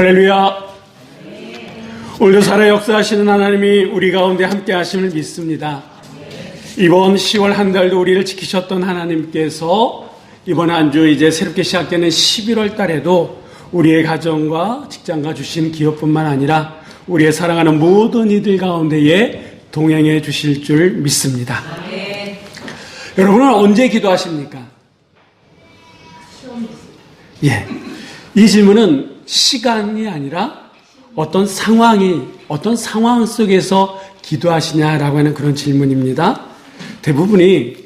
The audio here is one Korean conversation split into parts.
할렐루야. 오늘도 살아 역사하시는 하나님이 우리 가운데 함께 하심을 믿습니다. 이번 10월 한 달도 우리를 지키셨던 하나님께서 이번 한 주 이제 새롭게 시작되는 11월 달에도 우리의 가정과 직장과 주신 기업뿐만 아니라 우리의 사랑하는 모든 이들 가운데에 동행해 주실 줄 믿습니다. 여러분은 언제 기도하십니까? 이 질문은 시간이 아니라 어떤 상황 속에서 기도하시냐라고 하는 그런 질문입니다. 대부분이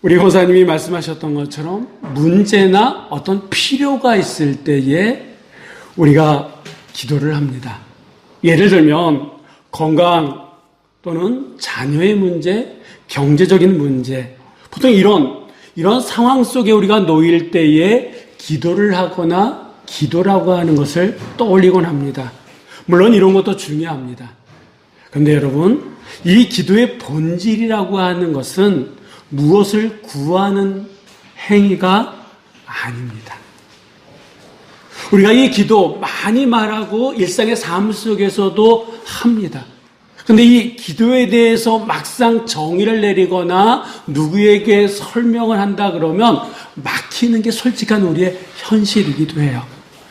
우리 권사님이 말씀하셨던 것처럼 문제나 어떤 필요가 있을 때에 우리가 기도를 합니다. 예를 들면 건강 또는 자녀의 문제, 경제적인 문제, 보통 이런 상황 속에 우리가 놓일 때에 기도를 하거나 기도라고 하는 것을 떠올리곤 합니다. 물론 이런 것도 중요합니다. 그런데 여러분, 이 기도의 본질이라고 하는 것은 무엇을 구하는 행위가 아닙니다. 우리가 이 기도 많이 말하고 일상의 삶 속에서도 합니다. 그런데 이 기도에 대해서 막상 정의를 내리거나 누구에게 설명을 한다 그러면 막히는 게 솔직한 우리의 현실이기도 해요.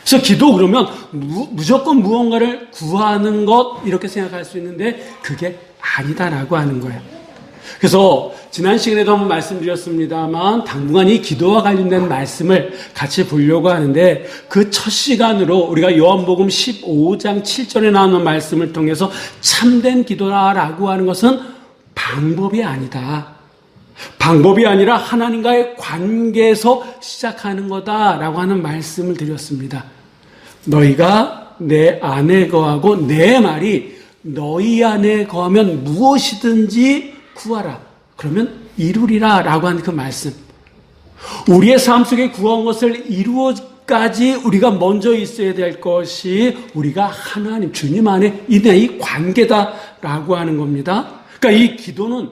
그래서 기도 그러면 무조건 무언가를 구하는 것 이렇게 생각할 수 있는데 그게 아니다라고 하는 거예요. 그래서 지난 시간에도 한번 말씀드렸습니다만 당분간 이 기도와 관련된 말씀을 같이 보려고 하는데 그 첫 시간으로 우리가 요한복음 15장 7절에 나오는 말씀을 통해서 참된 기도라고 하는 것은 방법이 아니다. 방법이 아니라 하나님과의 관계에서 시작하는 거다라고 하는 말씀을 드렸습니다. 너희가 내 안에 거하고 내 말이 너희 안에 거하면 무엇이든지 구하라. 그러면 이루리라 라고 하는 그 말씀. 우리의 삶 속에 구한 것을 이루어까지 우리가 먼저 있어야 될 것이 우리가 하나님, 주님 안에 있는 이 관계다라고 하는 겁니다. 그러니까 이 기도는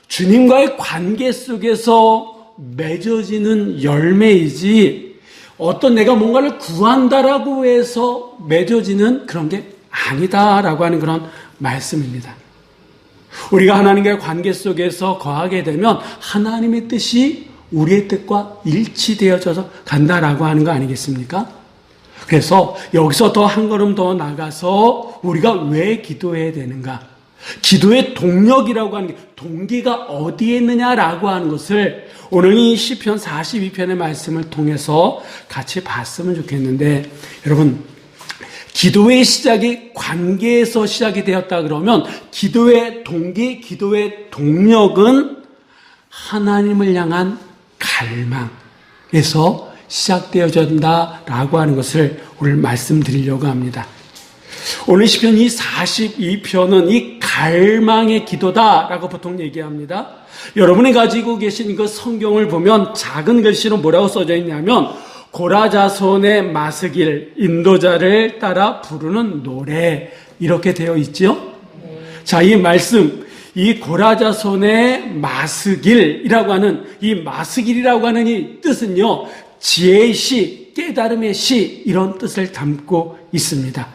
주님과의 관계 속에서 맺어지는 열매이지 어떤 내가 뭔가를 구한다라고 해서 맺어지는 그런 게 아니다라고 하는 그런 말씀입니다. 우리가 하나님과의 관계 속에서 거하게 되면 하나님의 뜻이 우리의 뜻과 일치되어져서 간다라고 하는 거 아니겠습니까? 그래서 여기서 더 한 걸음 더 나가서 우리가 왜 기도해야 되는가? 기도의 동력이라고 하는 게 동기가 어디에 있느냐라고 하는 것을 오늘 이 시편 42편의 말씀을 통해서 같이 봤으면 좋겠는데 여러분 기도의 시작이 관계에서 시작이 되었다 그러면 기도의 동기, 기도의 동력은 하나님을 향한 갈망에서 시작되어진다라고 하는 것을 오늘 말씀드리려고 합니다. 오늘 시편 이 42편은 이 갈망의 기도다라고 보통 얘기합니다. 여러분이 가지고 계신 그 성경을 보면 작은 글씨로 뭐라고 써져 있냐면 고라자손의 마스길, 인도자를 따라 부르는 노래 이렇게 되어 있죠. 자, 이 말씀, 이 고라자손의 마스길이라고 하는 이 마스길이라고 하는 이 뜻은요, 지혜의 시, 깨달음의 시 이런 뜻을 담고 있습니다.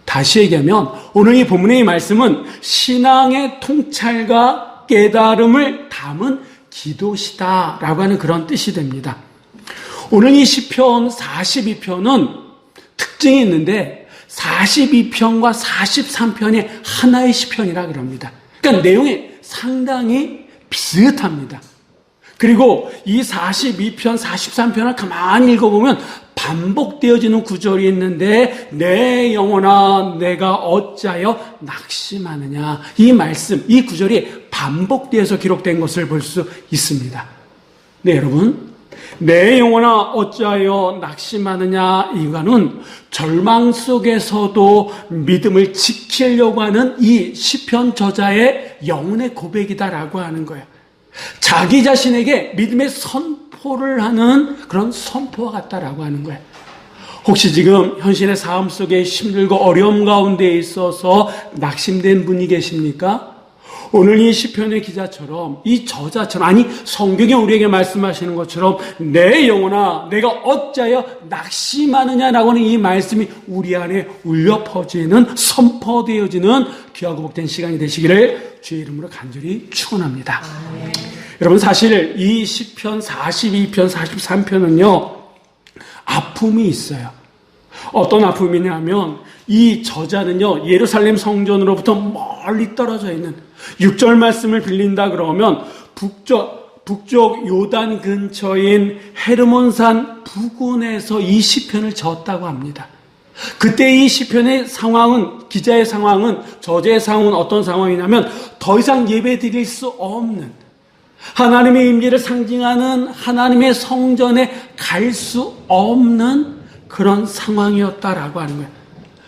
다시 얘기하면 오늘 이 본문의 이 말씀은 신앙의 통찰과 깨달음을 담은 기도시다라고 하는 그런 뜻이 됩니다. 오늘 이 시편 42편은 특징이 있는데 42편과 43편이 하나의 시편이라 그럽니다. 그러니까 내용이 상당히 비슷합니다. 그리고 이 42편, 43편을 가만히 읽어보면 반복되어지는 구절이 있는데 내 영혼아 내가 어찌하여 낙심하느냐 이 말씀, 이 구절이 반복되어서 기록된 것을 볼 수 있습니다. 네, 여러분 내 영혼아 어찌하여 낙심하느냐 이거는 절망 속에서도 믿음을 지키려고 하는 이 시편 저자의 영혼의 고백이다라고 하는 거예요. 자기 자신에게 믿음의 선포를 하는 그런 선포와 같다라고 하는 거예요. 혹시 지금 현실의 삶 속에 힘들고 어려움 가운데 있어서 낙심된 분이 계십니까? 오늘 이 시편의 기자처럼, 이 저자처럼, 아니 성경에 우리에게 말씀하시는 것처럼 내 영혼아 내가 어찌하여 낙심하느냐라고 하는 이 말씀이 우리 안에 울려 퍼지는, 선포되어지는 귀하고 복된 시간이 되시기를 주의 이름으로 간절히 축원합니다. 여러분, 사실 이 시편 42편, 43편은요 아픔이 있어요. 어떤 아픔이냐면 이 저자는요 예루살렘 성전으로부터 멀리 떨어져 있는, 6절 말씀을 빌린다 그러면 북쪽 요단 근처인 헤르몬산 부근에서 이 시편을 적었다고 합니다. 그때 이 시편의 상황은, 기자의 상황은, 저자의 상황은 어떤 상황이냐면 더 이상 예배 드릴 수 없는, 하나님의 임재를 상징하는 하나님의 성전에 갈 수 없는 그런 상황이었다라고 하는 거예요.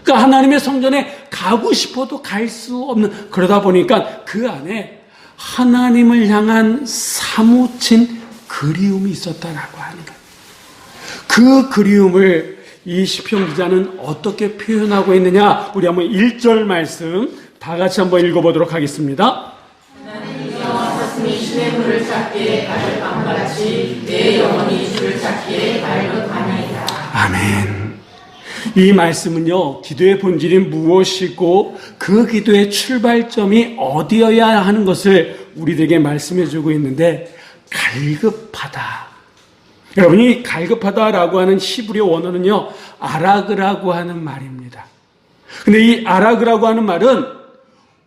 그러니까 하나님의 성전에 가고 싶어도 갈 수 없는, 그러다 보니까 그 안에 하나님을 향한 사무친 그리움이 있었다라고 하는 거예요. 그 그리움을 이 시편 기자는 어떻게 표현하고 있느냐, 우리 한번 1절 말씀 다 같이 한번 읽어보도록 하겠습니다. 하나님 영원 사슴이 신의 물을 찾기에 발을 밤같이 내 영혼이 주를 찾기에 발을 밤이다. 아멘. 이 말씀은요 기도의 본질이 무엇이고 그 기도의 출발점이 어디여야 하는 것을 우리들에게 말씀해 주고 있는데, 갈급하다. 여러분이 갈급하다라고 하는 히브리어 원어는요 아라그라고 하는 말입니다. 근데 이 아라그라고 하는 말은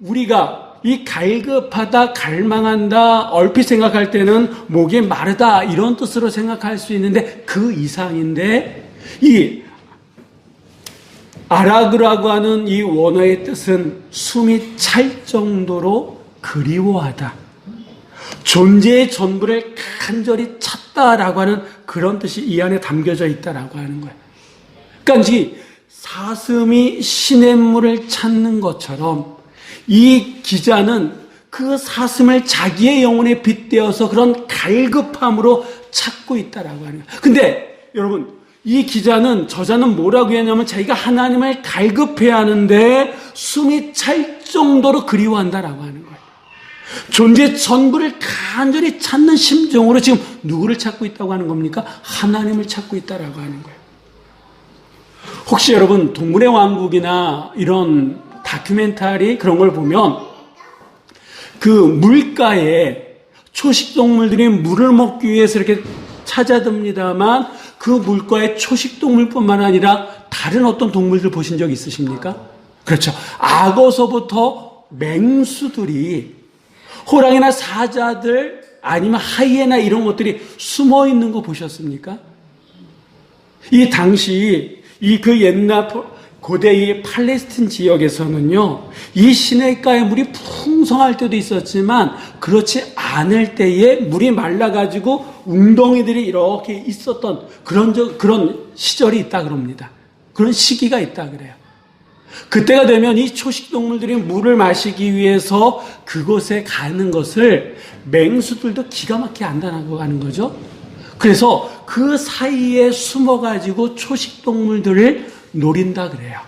우리가 이 갈급하다, 갈망한다, 얼핏 생각할 때는 목이 마르다 이런 뜻으로 생각할 수 있는데 그 이상인데, 이 아라그라고 하는 이 원어의 뜻은 숨이 찰 정도로 그리워하다, 존재의 전부를 간절히 찾다라고 하는 그런 뜻이 이 안에 담겨져 있다라고 하는 거예요. 그러니까 사슴이 시냇물을 찾는 것처럼 이 기자는 그 사슴을 자기의 영혼에 빗대어서 그런 갈급함으로 찾고 있다라고 하는 거예요. 근데 여러분, 이 기자는, 저자는 뭐라고 했냐면 자기가 하나님을 갈급해야 하는데 숨이 찰 정도로 그리워한다라고 하는 거예요. 존재 전부를 간절히 찾는 심정으로 지금 누구를 찾고 있다고 하는 겁니까? 하나님을 찾고 있다라고 하는 거예요. 혹시 여러분 동물의 왕국이나 이런 다큐멘터리 그런 걸 보면 그 물가에 초식동물들이 물을 먹기 위해서 이렇게 찾아듭니다만 그 물가에 초식동물뿐만 아니라 다른 어떤 동물들 보신 적 있으십니까? 그렇죠. 악어서부터 맹수들이, 호랑이나 사자들 아니면 하이에나 이런 것들이 숨어 있는 거 보셨습니까? 이 당시 그 옛날 고대 이 팔레스틴 지역에서는요, 이 시냇가에 물이 풍성할 때도 있었지만 그렇지 않을 때에 물이 말라가지고 웅덩이들이 이렇게 있었던 그런 시절이 있다 그럽니다. 그런 시기가 있다 그래요. 그때가 되면 이 초식동물들이 물을 마시기 위해서 그곳에 가는 것을 맹수들도 기가 막히게 안다고 하는 거죠. 그래서 그 사이에 숨어가지고 초식동물들을 노린다 그래요.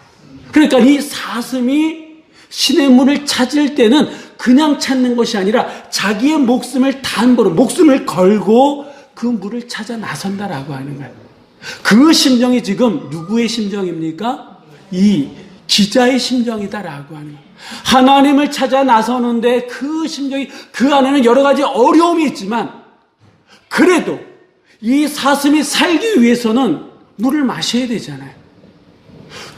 그러니까 이 사슴이 시냇물을 찾을 때는 그냥 찾는 것이 아니라 자기의 목숨을 담보로, 목숨을 걸고 그 물을 찾아 나선다라고 하는 거예요. 그 심정이 지금 누구의 심정입니까? 이 기자의 심정이다라고 하는 거예요. 하나님을 찾아 나서는데 그 심정이, 그 안에는 여러 가지 어려움이 있지만 그래도 이 사슴이 살기 위해서는 물을 마셔야 되잖아요.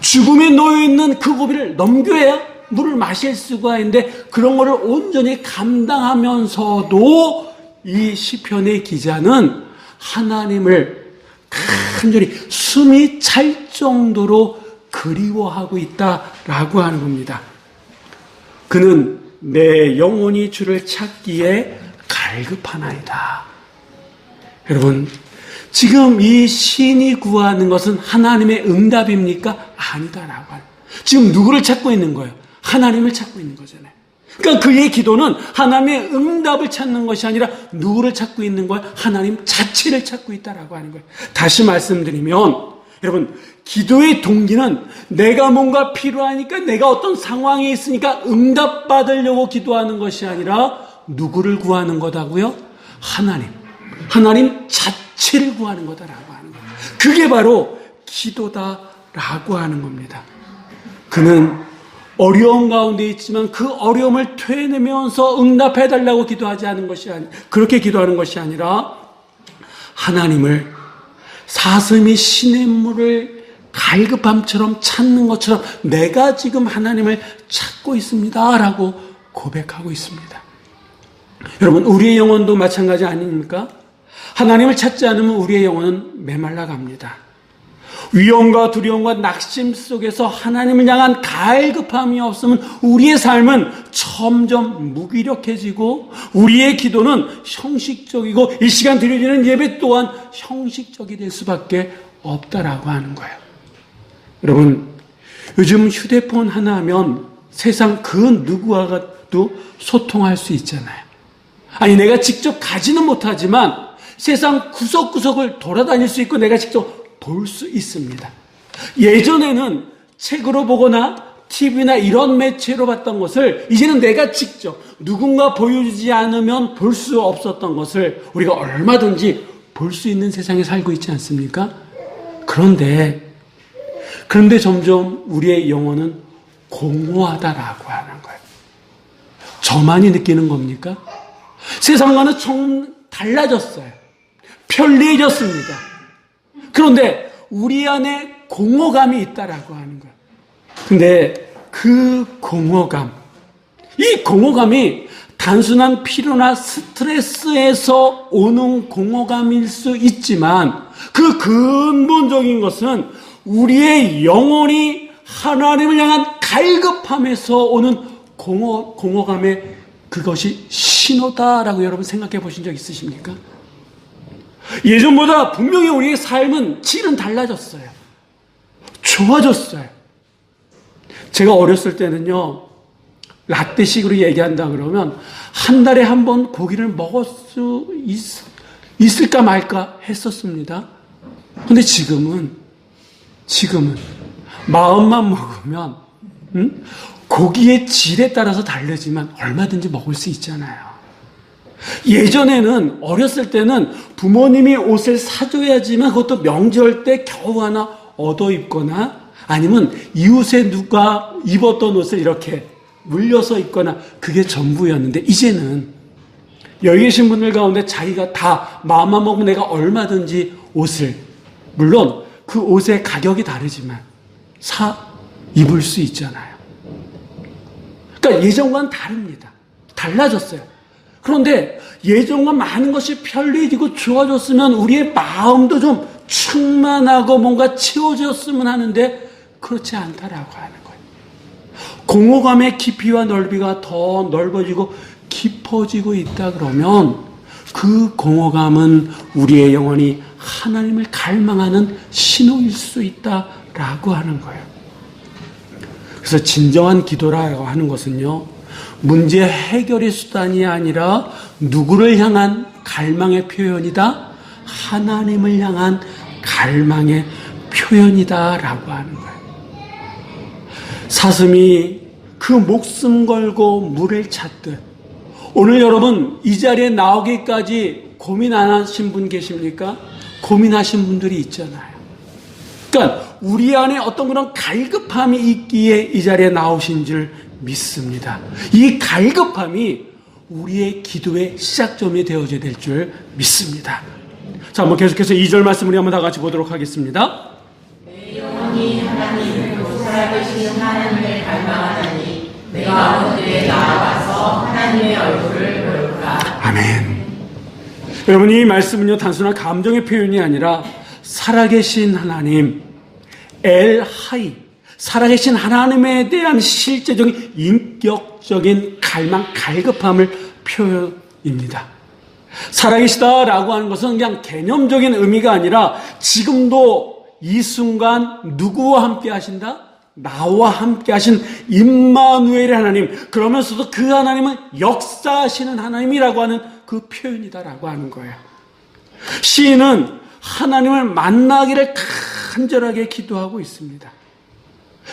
죽음에 놓여있는 그 고비를 넘겨야 물을 마실 수가 있는데 그런 거를 온전히 감당하면서도 이 시편의 기자는 하나님을 간절히 숨이 찰 정도로 그리워하고 있다라고 하는 겁니다. 그는 내 영혼이 주를 찾기에 갈급하나이다. 여러분, 지금 이 시인이 구하는 것은 하나님의 응답입니까? 아니다라고 하는. 지금 누구를 찾고 있는 거예요? 하나님을 찾고 있는 거잖아요. 그러니까 그의 기도는 하나님의 응답을 찾는 것이 아니라 누구를 찾고 있는 거예요? 하나님 자체를 찾고 있다라고 하는 거예요. 다시 말씀드리면, 여러분, 기도의 동기는 내가 뭔가 필요하니까, 내가 어떤 상황에 있으니까 응답받으려고 기도하는 것이 아니라 누구를 구하는 거다고요? 하나님 자체를 구하는 거다라고 하는 거예요. 그게 바로 기도다라고 하는 겁니다. 그는 어려운 가운데 있지만 그 어려움을 토해내면서 응답해달라고 기도하지 않은 것이 그렇게 기도하는 것이 아니라 하나님을 사슴이 시냇물을 갈급함처럼 찾는 것처럼 내가 지금 하나님을 찾고 있습니다 라고 고백하고 있습니다. 여러분, 우리의 영혼도 마찬가지 아닙니까? 하나님을 찾지 않으면 우리의 영혼은 메말라 갑니다. 위험과 두려움과 낙심 속에서 하나님을 향한 갈급함이 없으면 우리의 삶은 점점 무기력해지고 우리의 기도는 형식적이고 이 시간 드려지는 예배 또한 형식적이 될 수밖에 없다라고 하는 거예요. 여러분, 요즘 휴대폰 하나 하면 세상 그 누구와도 소통할 수 있잖아요. 아니, 내가 직접 가지는 못하지만 세상 구석구석을 돌아다닐 수 있고 내가 직접 볼 수 있습니다. 예전에는 책으로 보거나 TV나 이런 매체로 봤던 것을 이제는 내가 직접 누군가 보여주지 않으면 볼 수 없었던 것을 우리가 얼마든지 볼 수 있는 세상에 살고 있지 않습니까? 그런데 점점 우리의 영혼은 공허하다라고 하는 거예요. 저만이 느끼는 겁니까? 세상과는 좀 달라졌어요. 편리해졌습니다. 그런데 우리 안에 공허감이 있다라고 하는 거예요. 근데 그 공허감, 이 공허감이 단순한 피로나 스트레스에서 오는 공허감일 수 있지만 그 근본적인 것은 우리의 영혼이 하나님을 향한 갈급함에서 오는 공허감의 그것이 신호다라고 여러분 생각해 보신 적 있으십니까? 예전보다 분명히 우리의 삶은 질은 달라졌어요. 좋아졌어요. 제가 어렸을 때는요, 라떼식으로 얘기한다 그러면 한 달에 한 번 고기를 먹을 수 있을까 말까 했었습니다. 근데 지금은 마음만 먹으면 고기의 질에 따라서 다르지만 얼마든지 먹을 수 있잖아요. 예전에는 어렸을 때는 부모님이 옷을 사줘야지만 그것도 명절 때 겨우 하나 얻어 입거나 아니면 이웃에 누가 입었던 옷을 이렇게 물려서 입거나 그게 전부였는데 이제는 여기 계신 분들 가운데 자기가 다 마음만 먹으면 내가 얼마든지 옷을, 물론 그 옷의 가격이 다르지만 사 입을 수 있잖아요. 그러니까 예전과는 다릅니다. 달라졌어요. 그런데 예전과 많은 것이 편리해지고 좋아졌으면 우리의 마음도 좀 충만하고 뭔가 채워졌으면 하는데 그렇지 않다라고 하는 거예요. 공허감의 깊이와 넓이가 더 넓어지고 깊어지고 있다 그러면 그 공허감은 우리의 영혼이 하나님을 갈망하는 신호일 수 있다라고 하는 거예요. 그래서 진정한 기도라고 하는 것은요, 문제 해결의 수단이 아니라 누구를 향한 갈망의 표현이다? 하나님을 향한 갈망의 표현이다라고 하는 거예요. 사슴이 그 목숨 걸고 물을 찾듯 오늘 여러분 이 자리에 나오기까지 고민 안 하신 분 계십니까? 고민하신 분들이 있잖아요. 그러니까 우리 안에 어떤 그런 갈급함이 있기에 이 자리에 나오신 줄 믿습니다. 이 갈급함이 우리의 기도의 시작점이 되어져야 될 줄 믿습니다. 자, 한번 계속해서 2절 말씀을 한번 다 같이 보도록 하겠습니다. 내 영혼이 하나님 곧 살아계신 하나님을 갈망하나니 내가 어느 때에 나아가서 하나님의 얼굴을 볼까. 아멘. 여러분, 이 말씀은요 단순한 감정의 표현이 아니라 살아계신 하나님, 엘하이, 살아계신 하나님에 대한 실제적인 인격적인 갈망, 갈급함을 표현입니다. 살아계시다라고 하는 것은 그냥 개념적인 의미가 아니라 지금도 이 순간 누구와 함께 하신다? 나와 함께 하신 임마누엘의 하나님, 그러면서도 그 하나님은 역사하시는 하나님이라고 하는 그 표현이다라고 하는 거예요. 시인은 하나님을 만나기를 간절하게 기도하고 있습니다.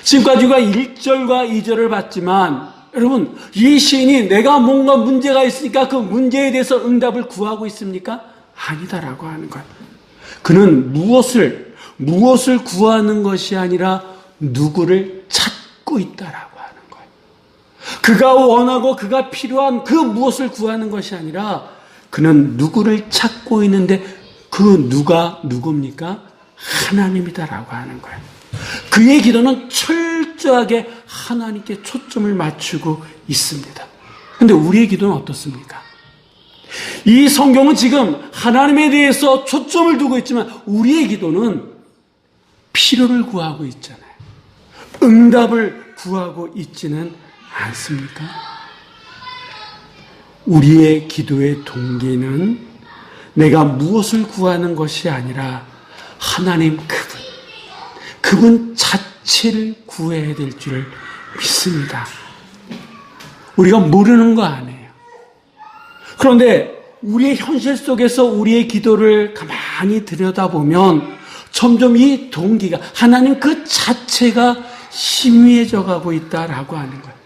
지금까지 우리가 1절과 2절을 봤지만 여러분, 이 시인이 내가 뭔가 문제가 있으니까 그 문제에 대해서 응답을 구하고 있습니까? 아니다라고 하는 거예요. 그는 무엇을 구하는 것이 아니라 누구를 찾고 있다라고 하는 거예요. 그가 원하고 그가 필요한 그 무엇을 구하는 것이 아니라 그는 누구를 찾고 있는데 그 누가 누굽니까? 하나님이다라고 하는 거예요. 그의 기도는 철저하게 하나님께 초점을 맞추고 있습니다. 그런데 우리의 기도는 어떻습니까? 이 성경은 지금 하나님에 대해서 초점을 두고 있지만 우리의 기도는 필요를 구하고 있잖아요. 응답을 구하고 있지는 않습니까? 우리의 기도의 동기는 내가 무엇을 구하는 것이 아니라 하나님 그분 자체를 구해야 될 줄을 믿습니다. 우리가 모르는 거 아니에요. 그런데 우리의 현실 속에서 우리의 기도를 가만히 들여다보면 점점 이 동기가 하나님 그 자체가 희미해져 가고 있다라고 하는 거예요.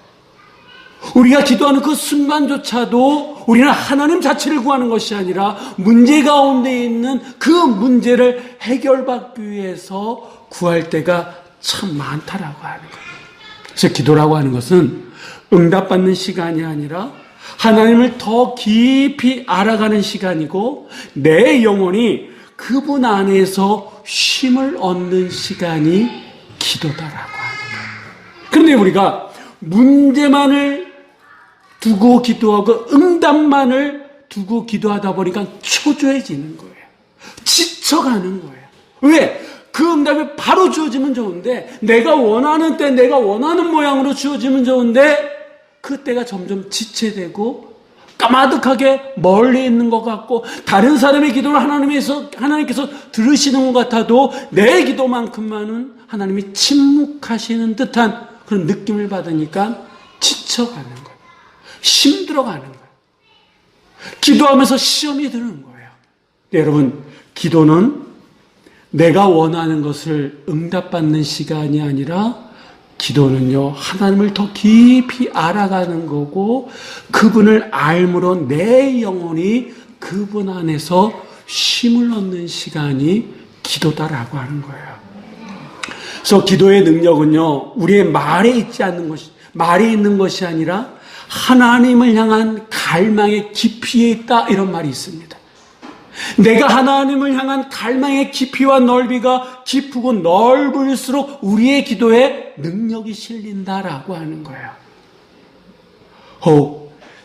우리가 기도하는 그 순간조차도 우리는 하나님 자체를 구하는 것이 아니라 문제 가운데 있는 그 문제를 해결받기 위해서 구할 때가 참 많다라고 하는 거예요. 그래서 기도라고 하는 것은 응답받는 시간이 아니라 하나님을 더 깊이 알아가는 시간이고 내 영혼이 그분 안에서 쉼을 얻는 시간이 기도다라고 하는 거예요. 그런데 우리가 문제만을 두고 기도하고 응답만을 두고 기도하다 보니까 초조해지는 거예요. 지쳐가는 거예요. 왜? 그 응답이 바로 주어지면 좋은데 내가 원하는 때 내가 원하는 모양으로 주어지면 좋은데 그때가 점점 지체되고 까마득하게 멀리 있는 것 같고 다른 사람의 기도를 하나님께서 들으시는 것 같아도 내 기도만큼만은 하나님이 침묵하시는 듯한 그런 느낌을 받으니까 지쳐가는 거예요. 힘들어가는 거예요. 기도하면서 시험이 드는 거예요. 여러분, 기도는 내가 원하는 것을 응답받는 시간이 아니라 기도는요, 하나님을 더 깊이 알아가는 거고 그분을 알므로 내 영혼이 그분 안에서 쉼을 얻는 시간이 기도다라고 하는 거예요. 그래서 기도의 능력은요, 우리의 말에 있는 것이 아니라 하나님을 향한 갈망의 깊이에 있다, 이런 말이 있습니다. 내가 하나님을 향한 갈망의 깊이와 넓이가 깊고 넓을수록 우리의 기도에 능력이 실린다라고 하는 거예요.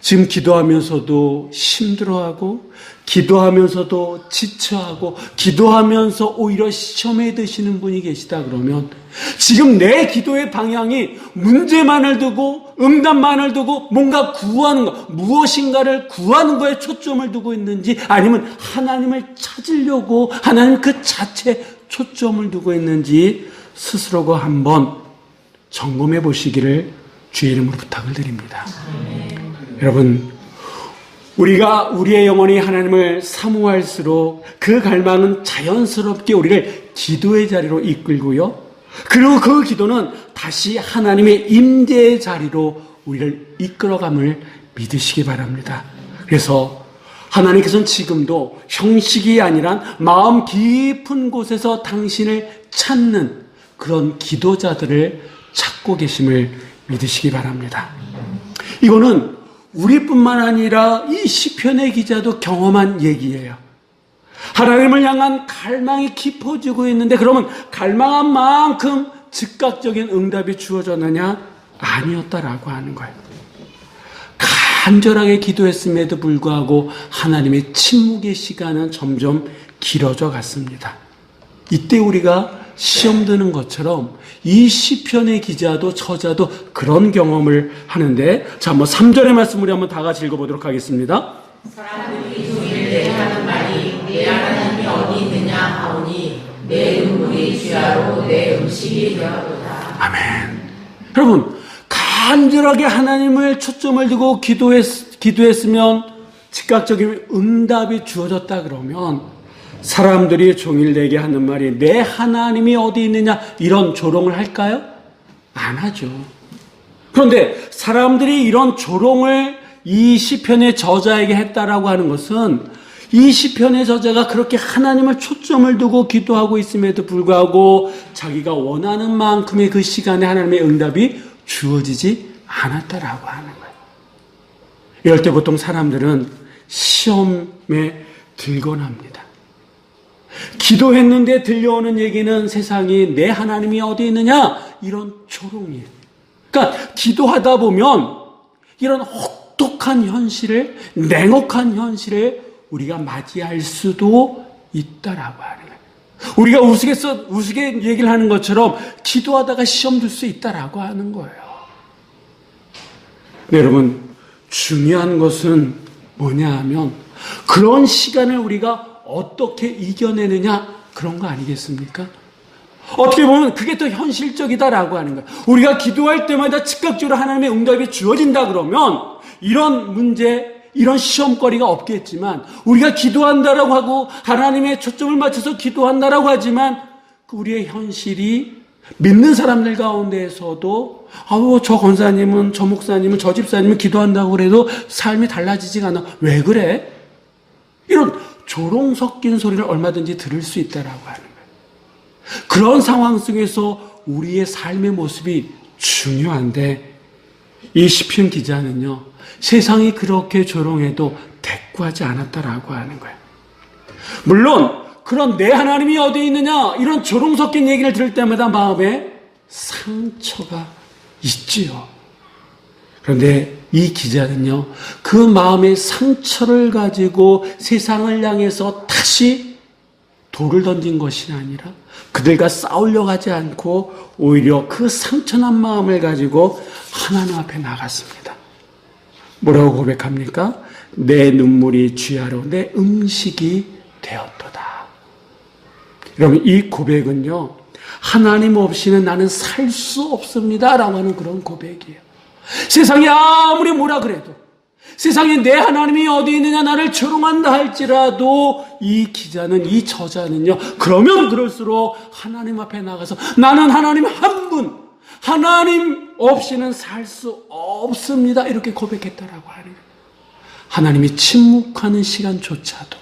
지금 기도하면서도 힘들어하고 기도하면서도 지쳐하고 기도하면서 오히려 시험에 드시는 분이 계시다 그러면 지금 내 기도의 방향이 문제만을 두고 응답만을 두고 뭔가 구하는 것, 무엇인가를 구하는 거에 초점을 두고 있는지 아니면 하나님을 찾으려고 하나님 그 자체에 초점을 두고 있는지 스스로가 한번 점검해 보시기를 주의 이름으로 부탁을 드립니다. 여러분, 우리가 우리의 영혼이 하나님을 사모할수록 그 갈망은 자연스럽게 우리를 기도의 자리로 이끌고요. 그리고 그 기도는 다시 하나님의 임재의 자리로 우리를 이끌어감을 믿으시기 바랍니다. 그래서 하나님께서는 지금도 형식이 아니라 마음 깊은 곳에서 당신을 찾는 그런 기도자들을 찾고 계심을 믿으시기 바랍니다. 이거는 우리뿐만 아니라 이 시편의 기자도 경험한 얘기예요. 하나님을 향한 갈망이 깊어지고 있는데 그러면 갈망한 만큼 즉각적인 응답이 주어졌느냐? 아니었다라고 하는 거예요. 간절하게 기도했음에도 불구하고 하나님의 침묵의 시간은 점점 길어져 갔습니다. 이때 우리가 시험 드는 것처럼 이 시편의 기자도 저자도 그런 경험을 하는데, 자, 한번 3절의 말씀 우리 한번 다 같이 읽어보도록 하겠습니다. 사람들이 종일내 하는 말이 내 하나님이 어디 있느냐 하오니 내 눈물이 주야로 내 음식이 되었도다. 아멘. 여러분, 간절하게 하나님을 초점을 두고 기도했으면 즉각적인 응답이 주어졌다 그러면 사람들이 종일 내게 하는 말이 내 하나님이 어디 있느냐 이런 조롱을 할까요? 안 하죠. 그런데 사람들이 이런 조롱을 이 시편의 저자에게 했다라고 하는 것은 이 시편의 저자가 그렇게 하나님을 초점을 두고 기도하고 있음에도 불구하고 자기가 원하는 만큼의 그 시간에 하나님의 응답이 주어지지 않았다라고 하는 거예요. 이럴 때 보통 사람들은 시험에 들곤 합니다. 기도했는데 들려오는 얘기는 세상이 내 하나님이 어디 있느냐 이런 조롱이에요. 그러니까 기도하다 보면 이런 혹독한 현실을, 냉혹한 현실을 우리가 맞이할 수도 있다라고 하는 거예요. 우리가 우스개 얘기를 하는 것처럼 기도하다가 시험 들 수 있다라고 하는 거예요. 네, 여러분, 중요한 것은 뭐냐 하면 그런 시간을 우리가 어떻게 이겨내느냐 그런 거 아니겠습니까? 어떻게 보면 그게 더 현실적이다라고 하는 거예요. 우리가 기도할 때마다 즉각적으로 하나님의 응답이 주어진다 그러면 이런 문제, 이런 시험거리가 없겠지만 우리가 기도한다라고 하고 하나님의 초점을 맞춰서 기도한다라고 하지만 우리의 현실이 믿는 사람들 가운데에서도 저 권사님은, 저 목사님은, 저 집사님은 기도한다고 그래도 삶이 달라지지가 않아. 왜 그래? 이런 조롱 섞인 소리를 얼마든지 들을 수 있다라고 하는 거예요. 그런 상황 속에서 우리의 삶의 모습이 중요한데 이 시편 기자는요, 세상이 그렇게 조롱해도 대꾸하지 않았다라고 하는 거예요. 물론 그런 내 하나님이 어디 있느냐 이런 조롱 섞인 얘기를 들을 때마다 마음에 상처가 있지요. 그런데 이 기자는요, 그 마음의 상처를 가지고 세상을 향해서 다시 돌을 던진 것이 아니라 그들과 싸우려고 하지 않고 오히려 그 상처난 마음을 가지고 하나님 앞에 나갔습니다. 뭐라고 고백합니까? 내 눈물이 주야로 내 음식이 되었도다. 여러분, 이 고백은요, 하나님 없이는 나는 살 수 없습니다 라고 하는 그런 고백이에요. 세상이 아무리 뭐라 그래도, 세상에 내 하나님이 어디 있느냐 나를 조롱한다 할지라도 이 기자는, 이 저자는요, 그러면 그럴수록 하나님 앞에 나가서 나는 하나님 한 분, 하나님 없이는 살 수 없습니다 이렇게 고백했다라고 하는 거예요. 하나님이 침묵하는 시간조차도,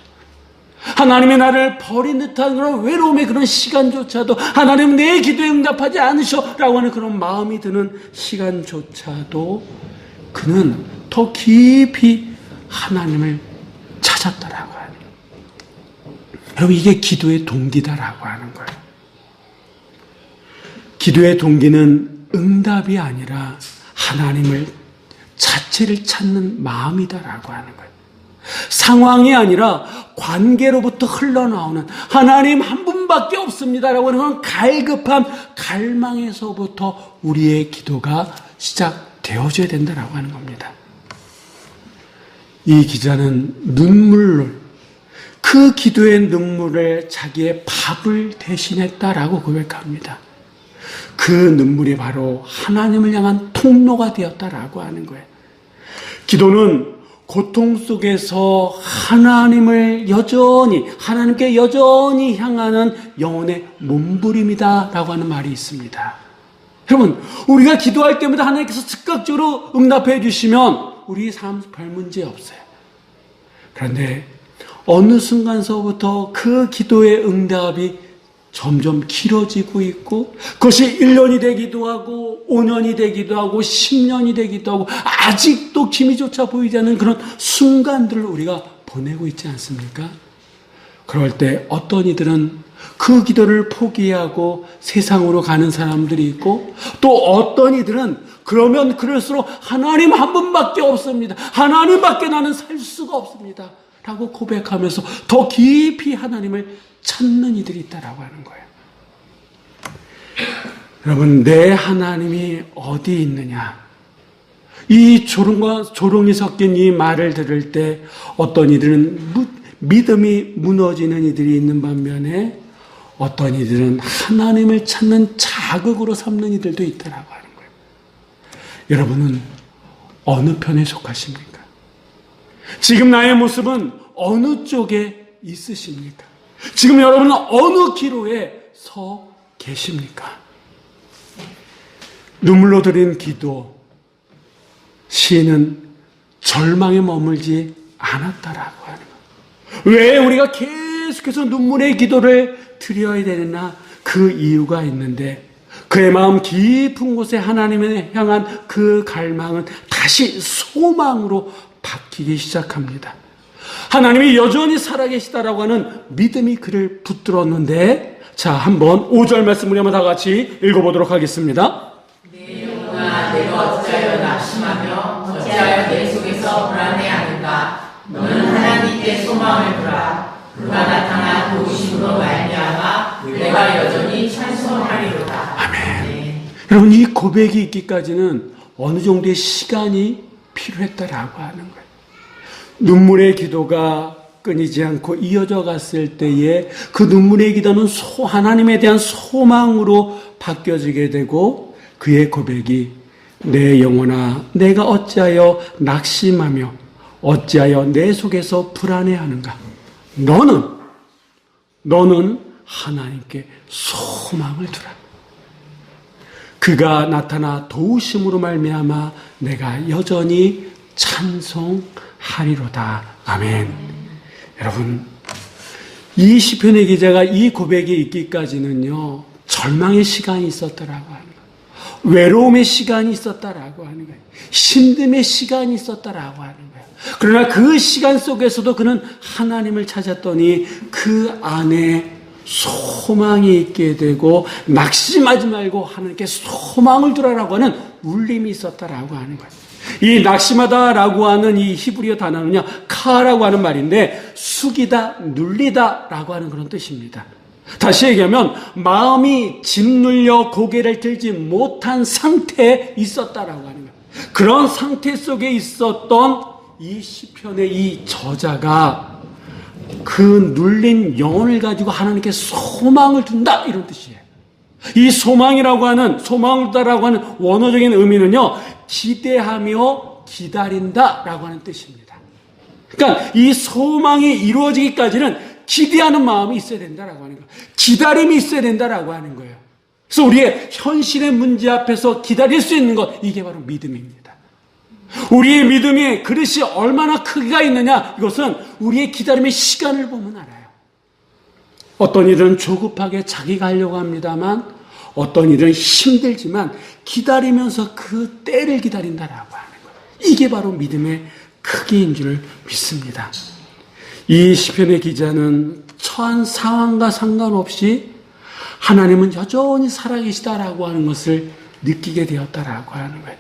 하나님의 나를 버린 듯한 그런 외로움의 그런 시간조차도, 하나님 내 기도에 응답하지 않으셔라고 하는 그런 마음이 드는 시간조차도 그는 더 깊이 하나님을 찾았다라고 하는 거예요. 여러분, 이게 기도의 동기다라고 하는 거예요. 기도의 동기는 응답이 아니라 하나님을 자체를 찾는 마음이다라고 하는 거예요. 상황이 아니라 관계로부터 흘러나오는 하나님 한 분밖에 없습니다라고 하는 그런 갈급한 갈망에서부터 우리의 기도가 시작되어져야 된다라고 하는 겁니다. 이 기자는 그 기도의 눈물을 자기의 밥을 대신했다라고 고백합니다. 그 눈물이 바로 하나님을 향한 통로가 되었다라고 하는 거예요. 기도는 고통 속에서 하나님께 여전히 향하는 영혼의 몸부림이다라고 하는 말이 있습니다. 여러분, 우리가 기도할 때마다 하나님께서 즉각적으로 응답해 주시면 우리 삶 별 문제 없어요. 그런데 어느 순간서부터 그 기도의 응답이 점점 길어지고 있고 그것이 1년이 되기도 하고 5년이 되기도 하고 10년이 되기도 하고 아직도 기미조차 보이지 않는 그런 순간들을 우리가 보내고 있지 않습니까? 그럴 때 어떤 이들은 그 기도를 포기하고 세상으로 가는 사람들이 있고, 또 어떤 이들은 그러면 그럴수록 하나님 한 분밖에 없습니다, 하나님밖에 나는 살 수가 없습니다 라고 고백하면서 더 깊이 하나님을 찾는 이들이 있다라고 하는 거예요. 여러분, 내 하나님이 어디 있느냐, 이 조롱이 섞인 이 말을 들을 때 어떤 이들은 믿음이 무너지는 이들이 있는 반면에 어떤 이들은 하나님을 찾는 자극으로 삼는 이들도 있다라고 하는 거예요. 여러분은 어느 편에 속하십니까? 지금 나의 모습은 어느 쪽에 있으십니까? 지금 여러분은 어느 기로에 서 계십니까? 눈물로 드린 기도, 시인은 절망에 머물지 않았다라고 하는 것. 왜 우리가 계속해서 눈물의 기도를 드려야 되나? 그 이유가 있는데, 그의 마음 깊은 곳에 하나님을 향한 그 갈망은 다시 소망으로 바뀌기 시작합니다. 하나님이 여전히 살아계시다라고 하는 믿음이 그를 붙들었는데, 자, 한번 5절 말씀을 한번 다 같이 읽어보도록 하겠습니다. 내 영혼아, 내가 어찌하여 낙심하며 어찌하여 내 속에서 불안해하는가? 너는 하나님께 소망을 두라. 그가 나타나 도우심으로 말미암아 내가 여전히 찬송하리로다. 아멘. 여러분, 이 고백이 있기까지는 어느 정도의 시간이 필요했다라고 하는 거예요. 눈물의 기도가 끊이지 않고 이어져 갔을 때에 그 눈물의 기도는 하나님에 대한 소망으로 바뀌어지게 되고, 그의 고백이 내 영혼아, 내가 어찌하여 낙심하며 어찌하여 내 속에서 불안해하는가? 너는 하나님께 소망을 두라. 그가 나타나 도우심으로 말미암아 내가 여전히 찬송하리로다. 아멘. 여러분, 이 시편의 기자가 이 고백이 있기까지는요, 절망의 시간이 있었다라고 하는 거예요. 외로움의 시간이 있었다라고 하는 거예요. 힘듦의 시간이 있었다라고 하는 거예요. 그러나 그 시간 속에서도 그는 하나님을 찾았더니 그 안에 소망이 있게 되고, 낙심하지 말고 하나님께 소망을 두라라고 하는 울림이 있었다라고 하는 거예요. 이 낙심하다라고 하는 이 히브리어 단어는요, 카라고 하는 말인데, 숙이다, 눌리다라고 하는 그런 뜻입니다. 다시 얘기하면 마음이 짓눌려 고개를 들지 못한 상태에 있었다라고 하는 거예요. 그런 상태 속에 있었던 이 시편의 이 저자가 그 눌린 영혼을 가지고 하나님께 소망을 둔다, 이런 뜻이에요. 이 소망이라고 하는, 소망을 두다라고 하는 원어적인 의미는요, 기대하며 기다린다라고 하는 뜻입니다. 그러니까 이 소망이 이루어지기까지는 기대하는 마음이 있어야 된다라고 하는 거예요. 기다림이 있어야 된다라고 하는 거예요. 그래서 우리의 현실의 문제 앞에서 기다릴 수 있는 것, 이게 바로 믿음입니다. 우리의 믿음의 그릇이 얼마나 크기가 있느냐, 이것은 우리의 기다림의 시간을 보면 알아요. 어떤 일은 조급하게 자기가 하려고 합니다만, 어떤 일은 힘들지만 기다리면서 그 때를 기다린다라고 하는 거예요. 이게 바로 믿음의 크기인 줄 믿습니다. 이 시편의 기자는 처한 상황과 상관없이 하나님은 여전히 살아계시다라고 하는 것을 느끼게 되었다라고 하는 거예요.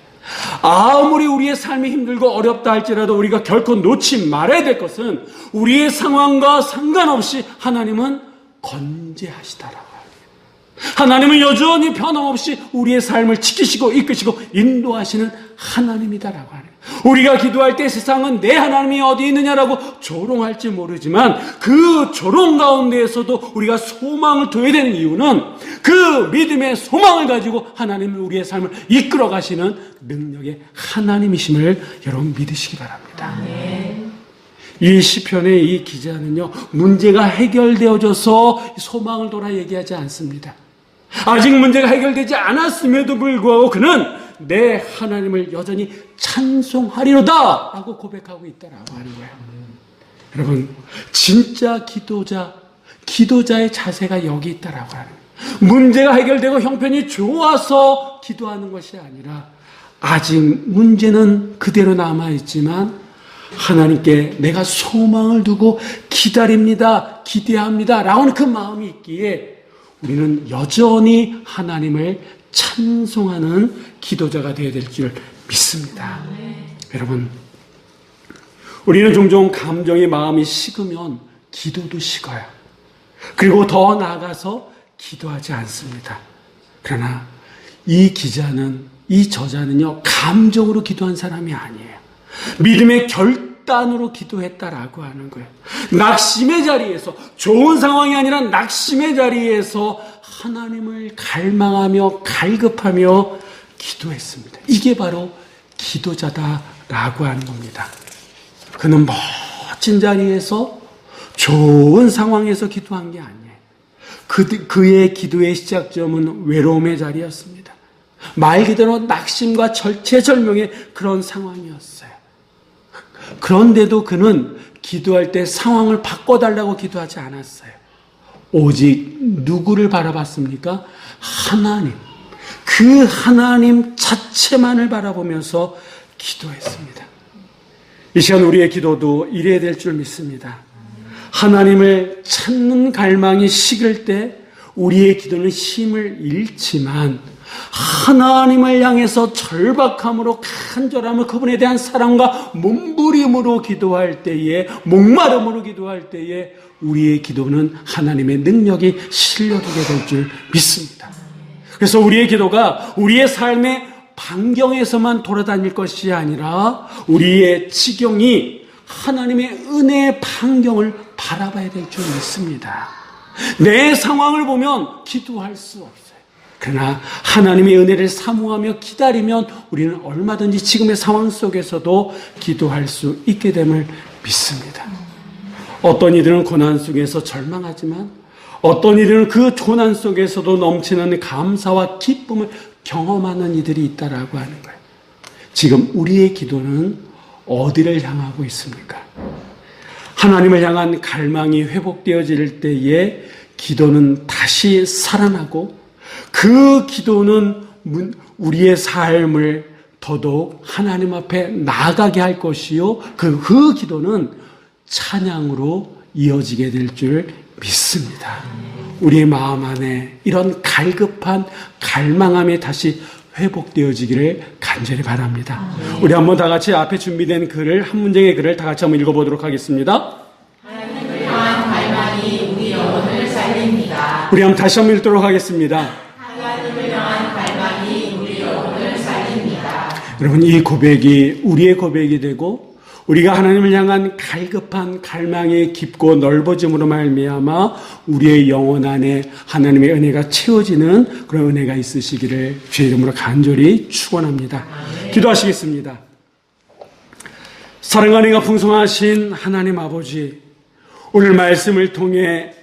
아무리 우리의 삶이 힘들고 어렵다 할지라도 우리가 결코 놓지 말아야 될 것은, 우리의 상황과 상관없이 하나님은 건재하시다라고 합니다. 하나님은 여전히 변함없이 우리의 삶을 지키시고 이끄시고 인도하시는 하나님이다라고 하는 거예요. 우리가 기도할 때 세상은 내 하나님이 어디 있느냐라고 조롱할지 모르지만, 그 조롱 가운데에서도 우리가 소망을 둬야 되는 이유는 그 믿음의 소망을 가지고 하나님은 우리의 삶을 이끌어 가시는 능력의 하나님이심을 여러분 믿으시기 바랍니다. 이 시편의 이 기자는요, 문제가 해결되어져서 소망을 돌아 얘기하지 않습니다. 아직 문제가 해결되지 않았음에도 불구하고 그는 내 하나님을 여전히 찬송하리로다 라고 고백하고 있다라고 하는 거예요. 여러분, 진짜 기도자의 자세가 여기 있다라고 하는 거예요. 문제가 해결되고 형편이 좋아서 기도하는 것이 아니라, 아직 문제는 그대로 남아있지만 하나님께 내가 소망을 두고 기다립니다, 기대합니다 라고 하는 그 마음이 있기에 우리는 여전히 하나님을 찬송하는 기도자가 되어야 될 줄 믿습니다. 여러분, 우리는 종종 감정의 마음이 식으면 기도도 식어요. 그리고 더 나아가서 기도하지 않습니다. 그러나 이 저자는요, 감정으로 기도한 사람이 아니에요. 믿음의 결단으로 기도했다라고 하는 거예요. 낙심의 자리에서, 좋은 상황이 아니라 낙심의 자리에서 하나님을 갈망하며 갈급하며 기도했습니다. 이게 바로 기도자다라고 하는 겁니다. 그는 멋진 자리에서, 좋은 상황에서 기도한 게 아니에요. 그의 기도의 시작점은 외로움의 자리였습니다. 말 그대로 낙심과 절체절명의 그런 상황이었어요. 그런데도 그는 기도할 때 상황을 바꿔달라고 기도하지 않았어요. 오직 누구를 바라봤습니까? 하나님. 그 하나님 자체만을 바라보면서 기도했습니다. 이 시간 우리의 기도도 이래야 될 줄 믿습니다. 하나님을 찾는 갈망이 식을 때 우리의 기도는 힘을 잃지만 하나님을 향해서 절박함으로 간절함으로 그분에 대한 사랑과 몸부림으로 기도할 때에, 목마름으로 기도할 때에 우리의 기도는 하나님의 능력이 실려지게 될 줄 믿습니다. 그래서 우리의 기도가 우리의 삶의 반경에서만 돌아다닐 것이 아니라 우리의 지경이 하나님의 은혜의 반경을 바라봐야 될 줄 믿습니다. 내 상황을 보면 기도할 수 없어요. 그러나 하나님의 은혜를 사모하며 기다리면 우리는 얼마든지 지금의 상황 속에서도 기도할 수 있게 됨을 믿습니다. 어떤 이들은 고난 속에서 절망하지만 어떤 이들은 그 고난 속에서도 넘치는 감사와 기쁨을 경험하는 이들이 있다라고 하는 거예요. 지금 우리의 기도는 어디를 향하고 있습니까? 하나님을 향한 갈망이 회복되어질 때에 기도는 다시 살아나고 그 기도는 우리의 삶을 더더욱 하나님 앞에 나아가게 할 것이요. 그 기도는 찬양으로 이어지게 될 줄 믿습니다. 우리의 마음 안에 이런 갈급한 갈망함이 다시 회복되어지기를 간절히 바랍니다. 우리 한번 다 같이 앞에 준비된 글을, 한 문장의 글을 다 같이 한번 읽어보도록 하겠습니다. 하나님을 향한 갈망이 우리 영혼을 살립니다. 우리 한번 다시 한번 읽도록 하겠습니다. 하나님을 향한 갈망이 우리 영혼을 살립니다. 여러분, 이 고백이 우리의 고백이 되고 우리가 하나님을 향한 갈급한 갈망이 깊고 넓어짐으로 말미암아 우리의 영혼 안에 하나님의 은혜가 채워지는 그런 은혜가 있으시기를 주의 이름으로 간절히 축원합니다. 기도하시겠습니다. 사랑과 은혜가 풍성하신 하나님 아버지, 오늘 말씀을 통해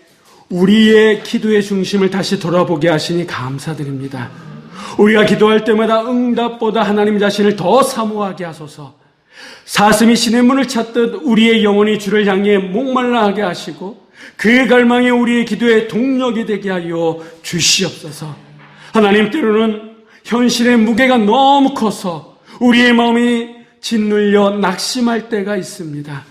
우리의 기도의 중심을 다시 돌아보게 하시니 감사드립니다. 우리가 기도할 때마다 응답보다 하나님 자신을 더 사모하게 하소서. 사슴이 신의 문을 찾듯 우리의 영혼이 주를 향해 목말라 하게 하시고 그 갈망이 우리의 기도의 동력이 되게 하여 주시옵소서. 하나님, 때로는 현실의 무게가 너무 커서 우리의 마음이 짓눌려 낙심할 때가 있습니다.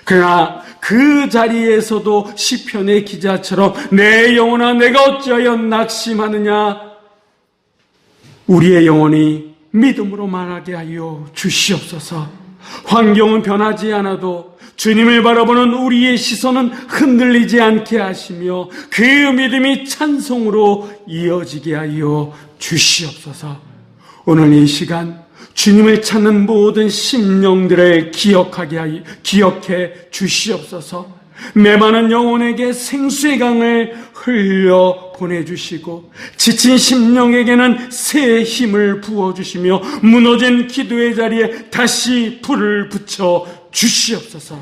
그러나 그 자리에서도 시편의 기자처럼 내 영혼아 내가 어찌하여 낙심하느냐, 우리의 영혼이 믿음으로 말하게 하여 주시옵소서. 환경은 변하지 않아도 주님을 바라보는 우리의 시선은 흔들리지 않게 하시며 그 믿음이 찬송으로 이어지게 하여 주시옵소서. 오늘 이 시간 주님을 찾는 모든 심령들을 기억해 주시옵소서. 메마른 영혼에게 생수의 강을 흘려 보내주시고 지친 심령에게는 새 힘을 부어주시며 무너진 기도의 자리에 다시 불을 붙여 주시옵소서.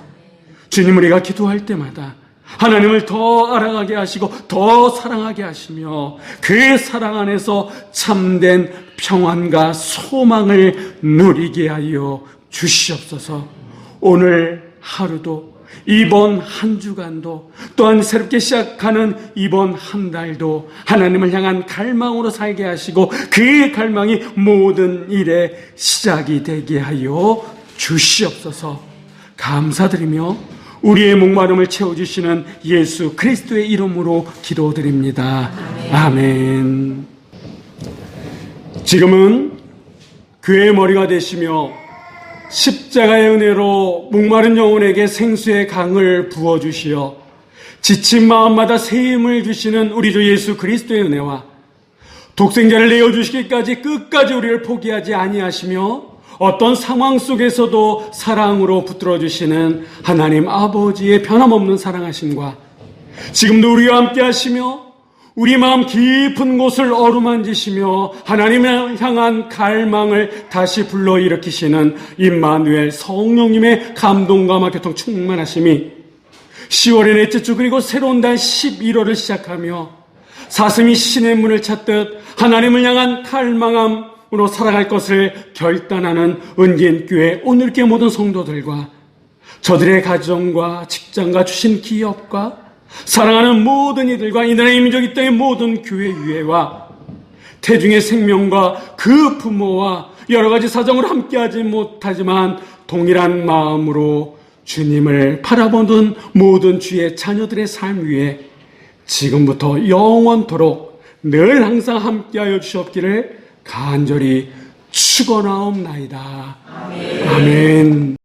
주님, 우리가 기도할 때마다 하나님을 더 알아가게 하시고 더 사랑하게 하시며 그 사랑 안에서 참된 평안과 소망을 누리게 하여 주시옵소서. 오늘 하루도, 이번 한 주간도, 또한 새롭게 시작하는 이번 한 달도 하나님을 향한 갈망으로 살게 하시고 그 갈망이 모든 일의 시작이 되게 하여 주시옵소서. 감사드리며 우리의 목마름을 채워주시는 예수 그리스도의 이름으로 기도드립니다. 아멘. 지금은 교회의 머리가 되시며 십자가의 은혜로 목마른 영혼에게 생수의 강을 부어주시어 지친 마음마다 새 힘을 주시는 우리 주 예수 그리스도의 은혜와 독생자를 내어주시기까지 끝까지 우리를 포기하지 아니하시며 어떤 상황 속에서도 사랑으로 붙들어주시는 하나님 아버지의 변함없는 사랑하심과 지금도 우리와 함께 하시며 우리 마음 깊은 곳을 어루만지시며 하나님을 향한 갈망을 다시 불러일으키시는 임마누엘 성령님의 감동과 교통 충만하심이 10월의 넷째 주 그리고 새로운 달 11월을 시작하며 사슴이 신의 문을 찾듯 하나님을 향한 갈망함으로 살아갈 것을 결단하는 은진교회 오늘께 모든 성도들과 저들의 가정과 직장과 주신 기업과 사랑하는 모든 이들과 이 나라의 민족 이 땅의 모든 교회 유해와 태중의 생명과 그 부모와 여러 가지 사정으로 함께하지 못하지만 동일한 마음으로 주님을 바라보는 모든 주의 자녀들의 삶 위에 지금부터 영원토록 늘 항상 함께하여 주시옵기를 간절히 축원하옵나이다. 아멘.